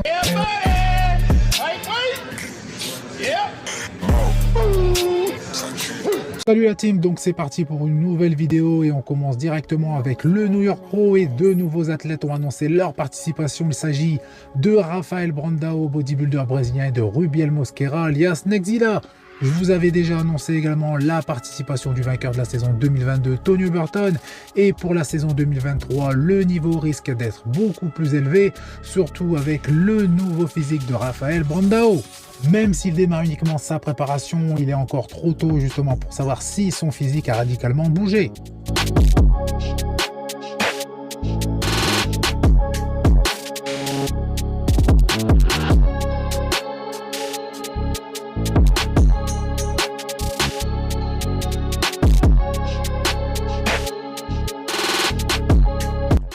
Yeah, buddy. Hey, wait. Yeah. Salut la team, donc c'est parti pour une nouvelle vidéo et on commence directement avec le New York Pro et deux nouveaux athlètes ont annoncé leur participation. Il s'agit de Rafael Brandao, bodybuilder brésilien, et de Rubiel Mosquera alias Nexzilla. Je vous avais déjà annoncé également la participation du vainqueur de la saison 2022, Tony Burton, et pour la saison 2023, le niveau risque d'être beaucoup plus élevé, surtout avec le nouveau physique de Rafael Brandao. Même s'il démarre uniquement sa préparation, il est encore trop tôt justement pour savoir si son physique a radicalement bougé.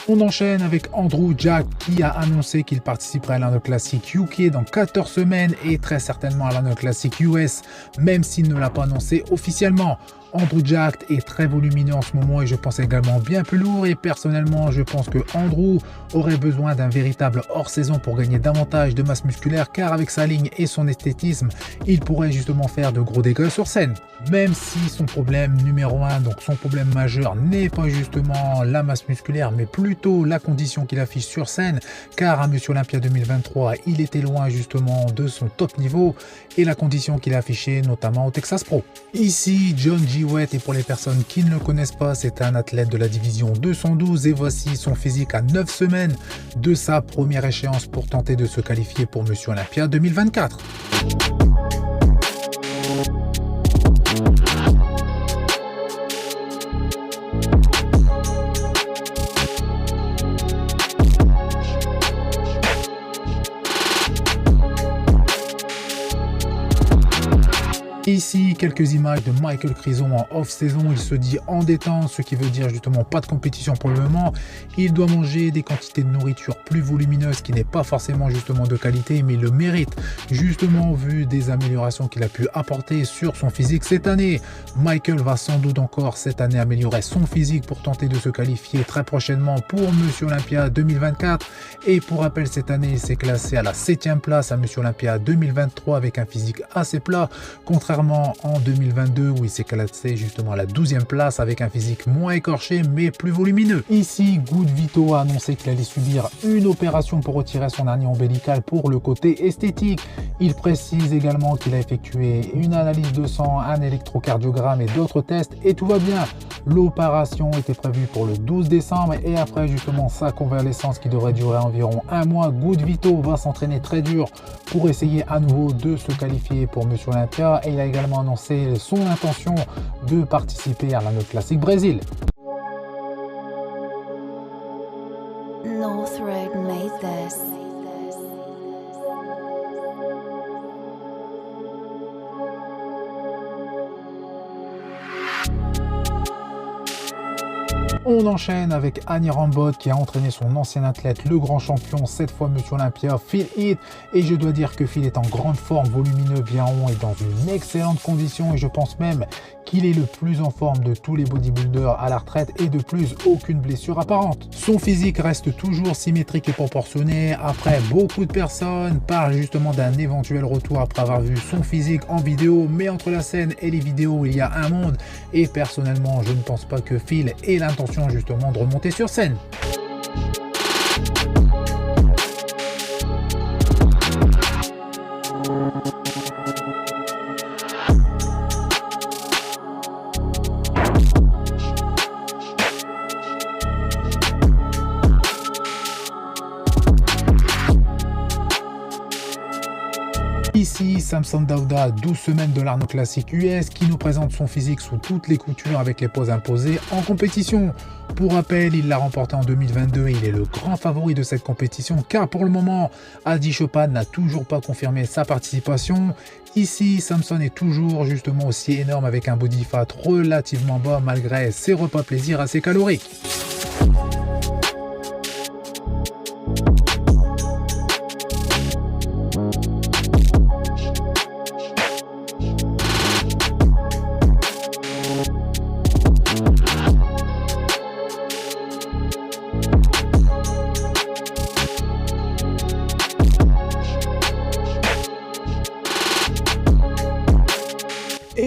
On enchaîne avec Andrew Jack qui a annoncé qu'il participerait à l'Arnold Classic UK dans 14 semaines et très certainement à l'Arnold Classic US, même s'il ne l'a pas annoncé officiellement. Andrew Jack est très volumineux en ce moment et je pense également bien plus lourd, et personnellement je pense que Andrew aurait besoin d'un véritable hors-saison pour gagner davantage de masse musculaire, car avec sa ligne et son esthétisme il pourrait justement faire de gros dégâts sur scène. Même si son problème numéro 1, donc son problème majeur, n'est pas justement la masse musculaire mais plutôt la condition qu'il affiche sur scène, car à Monsieur Olympia 2023 il était loin justement de son top niveau et la condition qu'il a affichée notamment au Texas Pro. Ici John G. Wett, et pour les personnes qui ne le connaissent pas, c'est un athlète de la division 212 et voici son physique à 9 semaines de sa première échéance pour tenter de se qualifier pour Monsieur Olympia 2024. Ici, quelques images de Michael Crison en off-saison. Il se dit en détente, ce qui veut dire justement pas de compétition pour le moment. Il doit manger des quantités de nourriture plus volumineuses, qui n'est pas forcément justement de qualité, mais il le mérite, justement vu des améliorations qu'il a pu apporter sur son physique cette année. Michael va sans doute encore cette année améliorer son physique pour tenter de se qualifier très prochainement pour Monsieur Olympia 2024. Et pour rappel, cette année, il s'est classé à la 7e place à Monsieur Olympia 2023 avec un physique assez plat, contrairement en 2022 où il s'est classé justement à la 12e place avec un physique moins écorché mais plus volumineux. Ici, Good Vito a annoncé qu'il allait subir une opération pour retirer son hernie ombilicale pour le côté esthétique. Il précise également qu'il a effectué une analyse de sang, un électrocardiogramme et d'autres tests et tout va bien. L'opération était prévue pour le 12 décembre et après justement sa convalescence qui devrait durer environ un mois, Good Vito va s'entraîner très dur pour essayer à nouveau de se qualifier pour Monsieur Olympia, et il a également annoncé son intention de participer à l'Arnold Classic Brésil. North Road made this. On enchaîne avec Annie Rambod qui a entraîné son ancien athlète, le grand champion, cette fois Monsieur Olympia, Phil Heath. Et je dois dire que Phil est en grande forme, volumineux, bien rond et dans une excellente condition. Et je pense même qu'il est le plus en forme de tous les bodybuilders à la retraite et de plus, aucune blessure apparente. Son physique reste toujours symétrique et proportionné. Après, beaucoup de personnes parlent justement d'un éventuel retour après avoir vu son physique en vidéo. Mais entre la scène et les vidéos, il y a un monde. Et personnellement, je ne pense pas que Phil ait l'intention justement de remonter sur scène. Ici, Samson Dauda a 12 semaines de l'Arnold Classic US qui nous présente son physique sous toutes les coutures avec les poses imposées en compétition. Pour rappel, il l'a remporté en 2022 et il est le grand favori de cette compétition car pour le moment, Adi Chopin n'a toujours pas confirmé sa participation. Ici, Samson est toujours justement aussi énorme avec un body fat relativement bas malgré ses repas plaisir assez caloriques.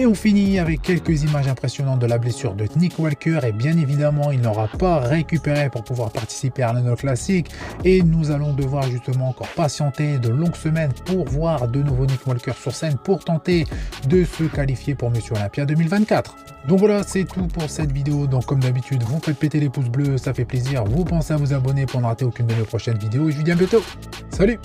on finit avec quelques images impressionnantes de la blessure de Nick Walker et bien évidemment il n'aura pas récupéré pour pouvoir participer à l'Annual Classic et nous allons devoir justement encore patienter de longues semaines pour voir de nouveau Nick Walker sur scène pour tenter de se qualifier pour Monsieur Olympia 2024. Donc voilà, c'est tout pour cette vidéo. Donc comme d'habitude, vous faites péter les pouces bleus, ça fait plaisir. Vous pensez à vous abonner pour ne rater aucune de mes prochaines vidéos et je vous dis à bientôt. Salut!